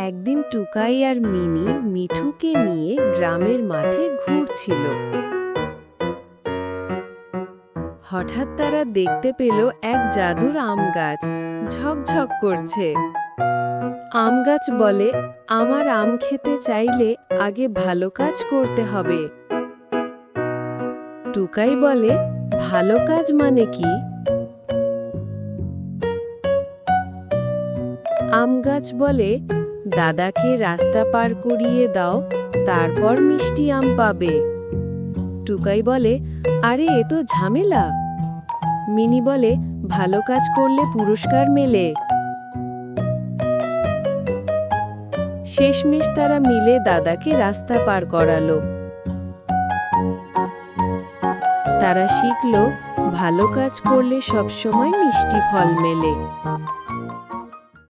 একদিন টুকাই আর মিনি মিঠুকে নিয়ে গ্রামের মাঠে ঘুরছিল। হঠাৎ তারা দেখতে পেল এক জাদুর আম গাছ ঝকঝক করছে। আম গাছ বলে, আমার আম খেতে চাইলে আগে ভালো কাজ করতে হবে। টুকাই বলে, ভালো কাজ মানে কি? আম গাছ বলে, দাদাকে রাস্তা পার করিয়ে দাও, তারপর মিষ্টি আম পাবে। টুকাই বলে, আরে এ তো ঝামেলা। মিনি বলে, ভালো কাজ করলে পুরস্কার মেলে। শেষমেশ তারা মিলে দাদাকে রাস্তা পার করালো। তারা শিখল, ভালো কাজ করলে সবসময় মিষ্টি ফল মেলে।